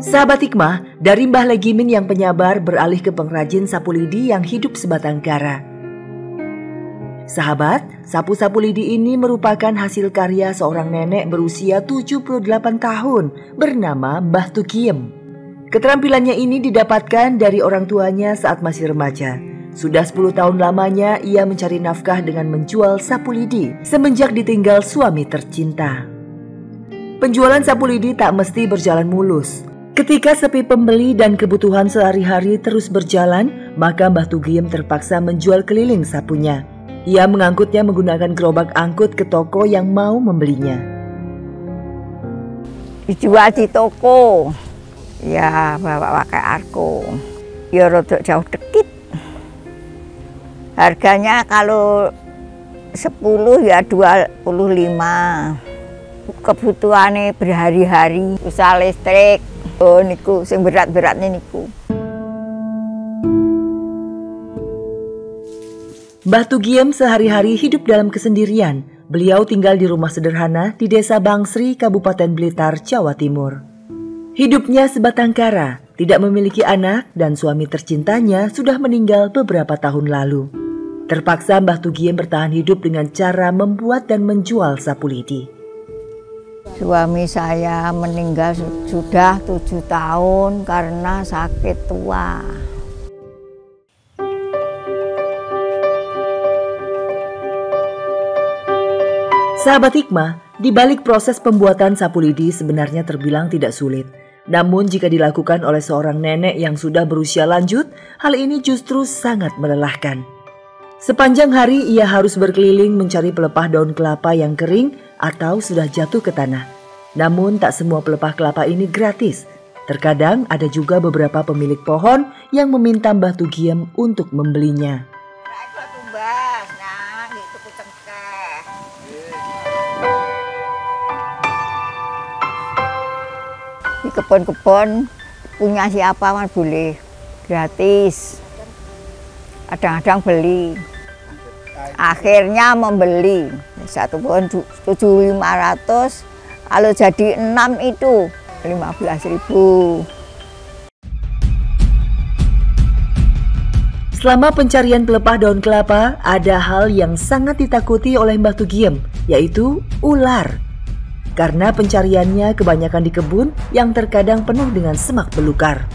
Sahabat hikmah, dari Mbah Legimin yang penyabar beralih ke pengrajin sapu lidi yang hidup sebatang kara. Sahabat, sapu-sapu lidi ini merupakan hasil karya seorang nenek berusia 78 tahun bernama Mbah Tugiem. Keterampilannya ini didapatkan dari orang tuanya saat masih remaja. Sudah 10 tahun lamanya ia mencari nafkah dengan menjual sapu lidi semenjak ditinggal suami tercinta. Penjualan sapu lidi tak mesti berjalan mulus. Ketika sepi pembeli dan kebutuhan sehari-hari terus berjalan, maka Mbah Tugiem terpaksa menjual keliling sapunya. Ia mengangkutnya menggunakan gerobak angkut ke toko yang mau membelinya. Dijual di toko, ya bawa pakai arko, ya rodok jauh dikit. Harganya kalau 10 ya 25. Kebutuhannya berhari-hari, usaha listrik. Oh niku, sing berat-berat nih niku. Mbah Tugiem sehari-hari hidup dalam kesendirian. Beliau tinggal di rumah sederhana di Desa Bangsri, Kabupaten Blitar, Jawa Timur. Hidupnya sebatang kara, tidak memiliki anak dan suami tercintanya sudah meninggal beberapa tahun lalu. Terpaksa Mbah Tugiem bertahan hidup dengan cara membuat dan menjual sapu lidi. Suami saya meninggal sudah 7 tahun karena sakit tua. Sahabat hikmah, di balik proses pembuatan sapu lidi sebenarnya terbilang tidak sulit. Namun jika dilakukan oleh seorang nenek yang sudah berusia lanjut, hal ini justru sangat melelahkan. Sepanjang hari ia harus berkeliling mencari pelepah daun kelapa yang kering atau sudah jatuh ke tanah. Namun tak semua pelepah kelapa ini gratis. Terkadang ada juga beberapa pemilik pohon yang meminta Mbah Tugiem untuk membelinya. Di kebun-kebun punya siapa man boleh gratis. Kadang-kadang beli. Akhirnya membeli satu pohon 7.500. Kalau jadi 6 itu 15.000. Selama pencarian pelepah daun kelapa, ada hal yang sangat ditakuti oleh Mbah Tugiem, yaitu ular. Karena pencariannya kebanyakan di kebun yang terkadang penuh dengan semak belukar.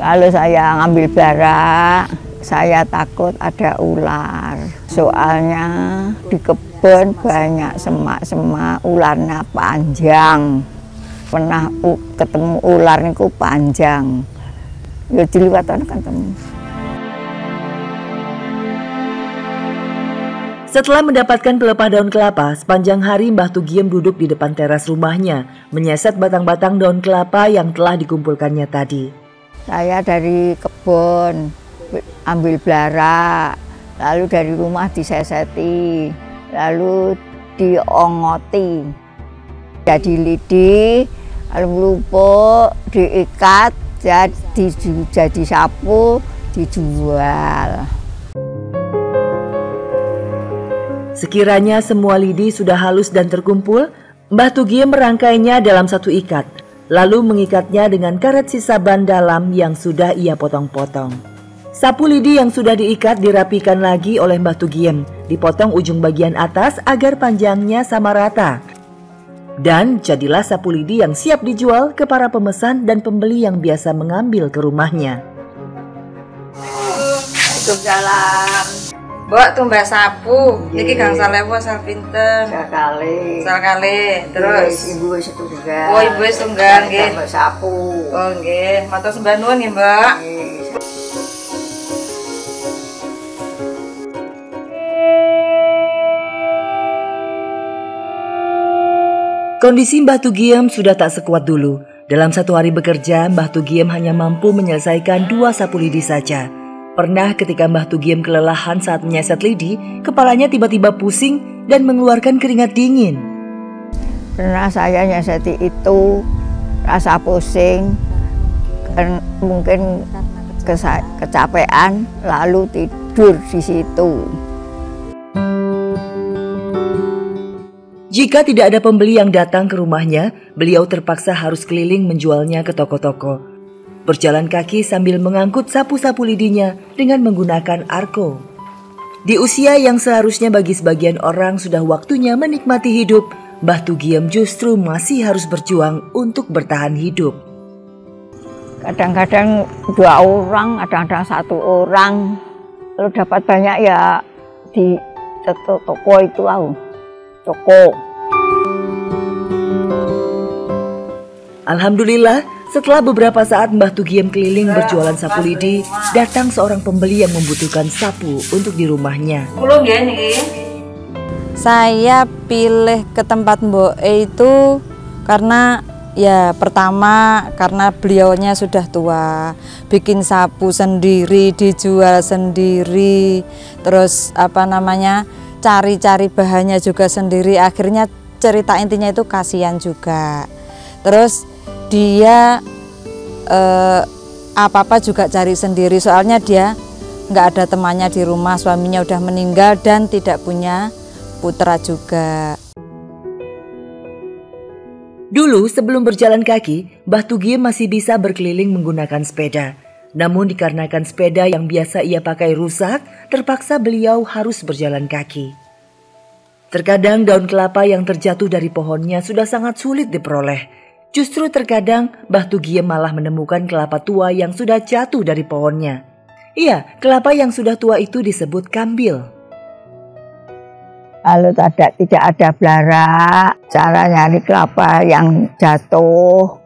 Kalau saya ngambil bara, saya takut ada ular. Soalnya di kebun banyak semak-semak, ularnya panjang. Pernah ketemu ular niku panjang. Ya diliwatan kan ketemu. Setelah mendapatkan pelepah daun kelapa, sepanjang hari Mbah Tugiem duduk di depan teras rumahnya, menyeset batang-batang daun kelapa yang telah dikumpulkannya tadi. Saya dari kebun ambil belara, lalu dari rumah diseseti, lalu diongoti, jadi lidi, lalu lumpuk, diikat, jadi sapu, dijual. Sekiranya semua lidi sudah halus dan terkumpul, Mbah Tugiem merangkainya dalam satu ikat. Lalu mengikatnya dengan karet sisa ban dalam yang sudah ia potong-potong. Sapu lidi yang sudah diikat dirapikan lagi oleh Mbah Tugiem, dipotong ujung bagian atas agar panjangnya sama rata. Dan jadilah sapu lidi yang siap dijual ke para pemesan dan pembeli yang biasa mengambil ke rumahnya. Hidup dalam Mbok tumbas sapu, niki gangsal ewu asal pinten? Sekali. Terus ibu wis tunggal. Oh, ibu wis tunggal nggih. Sapu. Oh, nggih. Matur sembah nuwun nggih, Mbak. Kondisi Mbah Tugiem sudah tak sekuat dulu. Dalam satu hari bekerja, Mbah Tugiem hanya mampu menyelesaikan 2 sapu lidi saja. Pernah ketika Mbah Tugiem kelelahan saat menyeset lidi, kepalanya tiba-tiba pusing dan mengeluarkan keringat dingin. Pernah saya nyeseti itu, rasa pusing, mungkin kecapean lalu tidur di situ. Jika tidak ada pembeli yang datang ke rumahnya, beliau terpaksa harus keliling menjualnya ke toko-toko. Berjalan kaki sambil mengangkut sapu-sapu lidinya dengan menggunakan arko. Di usia yang seharusnya bagi sebagian orang sudah waktunya menikmati hidup, Mbah Tugiem justru masih harus berjuang untuk bertahan hidup. Kadang-kadang 2 orang, kadang-kadang 1 orang. Kalau dapat banyak ya di toko itu toko. Alhamdulillah, setelah beberapa saat Mbah Tugiem keliling berjualan sapu lidi, datang seorang pembeli yang membutuhkan sapu untuk di rumahnya. Saya pilih ke tempat Mbok E itu karena ya pertama karena beliaunya sudah tua, bikin sapu sendiri, dijual sendiri, terus cari-cari bahannya juga sendiri. Akhirnya cerita intinya itu kasihan juga. Terus dia apa-apa juga cari sendiri, soalnya dia nggak ada temannya di rumah, suaminya udah meninggal dan tidak punya putra juga. Dulu sebelum berjalan kaki, Mbah Tugiem masih bisa berkeliling menggunakan sepeda. Namun dikarenakan sepeda yang biasa ia pakai rusak, terpaksa beliau harus berjalan kaki. Terkadang daun kelapa yang terjatuh dari pohonnya sudah sangat sulit diperoleh. Justru terkadang Mbah Tugiem malah menemukan kelapa tua yang sudah jatuh dari pohonnya. Iya, kelapa yang sudah tua itu disebut kambil. Kalau tidak ada blarak, cara nyari kelapa yang jatuh,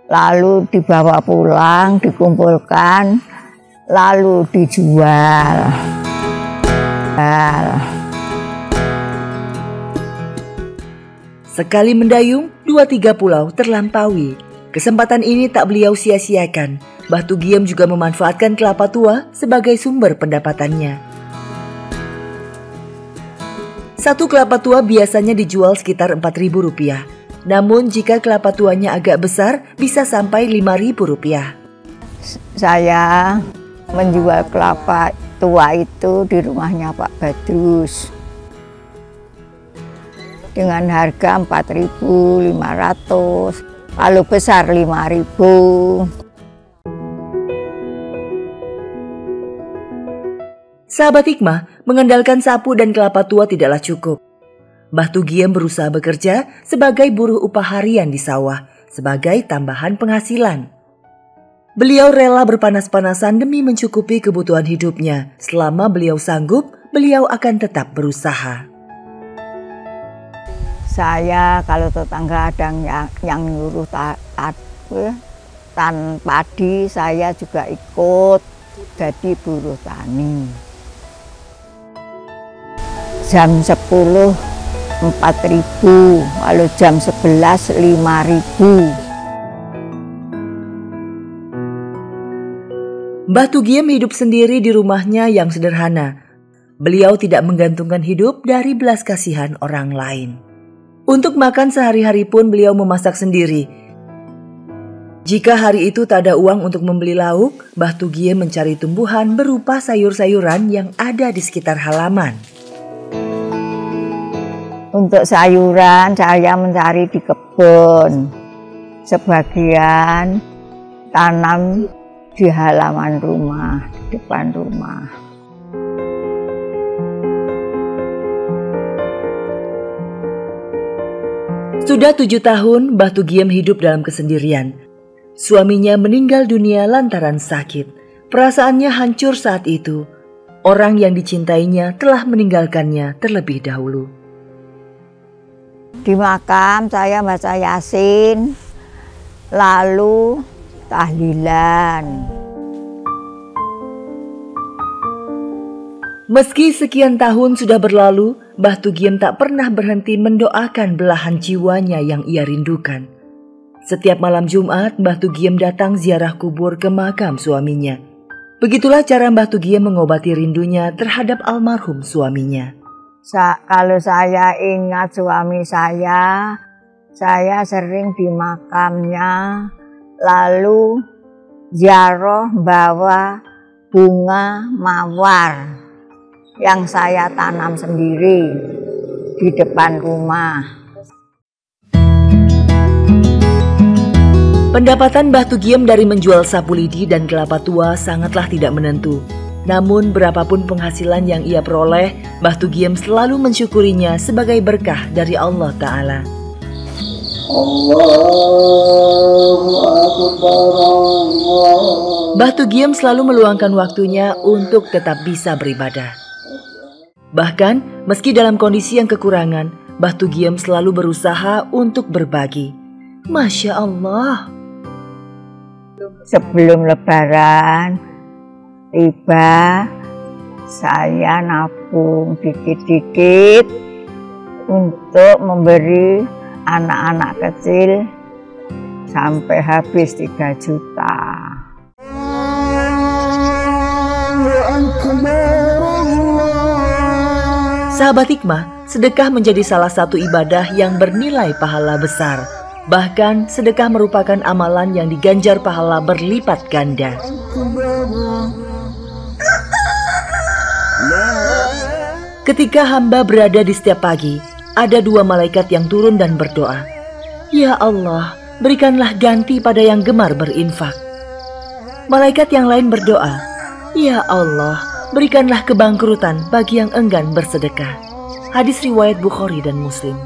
lalu dibawa pulang, dikumpulkan, lalu dijual. Sekali mendayung, 2-3 pulau terlampaui. Kesempatan ini tak beliau sia-siakan. Mbah Tugiem juga memanfaatkan kelapa tua sebagai sumber pendapatannya. Satu kelapa tua biasanya dijual sekitar Rp4.000. Namun jika kelapa tuanya agak besar bisa sampai Rp5.000. Saya menjual kelapa tua itu di rumahnya Pak Badrus dengan harga Rp4.500, kalau besar Rp5.000. Sahabat Hikmah, mengandalkan sapu dan kelapa tua tidaklah cukup. Mbah Tugiem berusaha bekerja sebagai buruh upah harian di sawah, sebagai tambahan penghasilan. Beliau rela berpanas-panasan demi mencukupi kebutuhan hidupnya. Selama beliau sanggup, beliau akan tetap berusaha. Saya kalau tetangga ada yang nyuruh tan padi, saya juga ikut jadi buruh tani. Jam 10 4.000, kalau jam 11 5.000. Mbah Tugiem hidup sendiri di rumahnya yang sederhana. Beliau tidak menggantungkan hidup dari belas kasihan orang lain. Untuk makan sehari-hari pun beliau memasak sendiri. Jika hari itu tak ada uang untuk membeli lauk, Mbah Tugiem mencari tumbuhan berupa sayur-sayuran yang ada di sekitar halaman. Untuk sayuran saya mencari di kebun, sebagian tanam di halaman rumah, di depan rumah. Sudah 7 tahun Mbah Tugiem hidup dalam kesendirian. Suaminya meninggal dunia lantaran sakit. Perasaannya hancur saat itu. Orang yang dicintainya telah meninggalkannya terlebih dahulu. Di makam saya baca Yasin, lalu tahlilan. Meski sekian tahun sudah berlalu, Mbah Tugiem tak pernah berhenti mendoakan belahan jiwanya yang ia rindukan. Setiap malam Jumat, Mbah Tugiem datang ziarah kubur ke makam suaminya. Begitulah cara Mbah Tugiem mengobati rindunya terhadap almarhum suaminya. Kalau saya ingat suami saya sering di makamnya, lalu ziarah bawa bunga mawar yang saya tanam sendiri di depan rumah. Pendapatan Mbah Tugiem dari menjual sapu lidi dan kelapa tua sangatlah tidak menentu. Namun berapapun penghasilan yang ia peroleh, Mbah Tugiem selalu mensyukurinya sebagai berkah dari Allah Ta'ala. Mbah Tugiem selalu meluangkan waktunya untuk tetap bisa beribadah. Bahkan meski dalam kondisi yang kekurangan, Mbah Tugiem selalu berusaha untuk berbagi. Masya Allah. Sebelum Lebaran tiba, saya nabung dikit-dikit untuk memberi anak-anak kecil sampai habis 3 juta. Sahabat hikmah, sedekah menjadi salah satu ibadah yang bernilai pahala besar. Bahkan sedekah merupakan amalan yang diganjar pahala berlipat ganda. Ketika hamba berada di setiap pagi, ada 2 malaikat yang turun dan berdoa. Ya Allah, berikanlah ganti pada yang gemar berinfak. Malaikat yang lain berdoa, Ya Allah, berikanlah kebangkrutan bagi yang enggan bersedekah. Hadis riwayat Bukhari dan Muslim.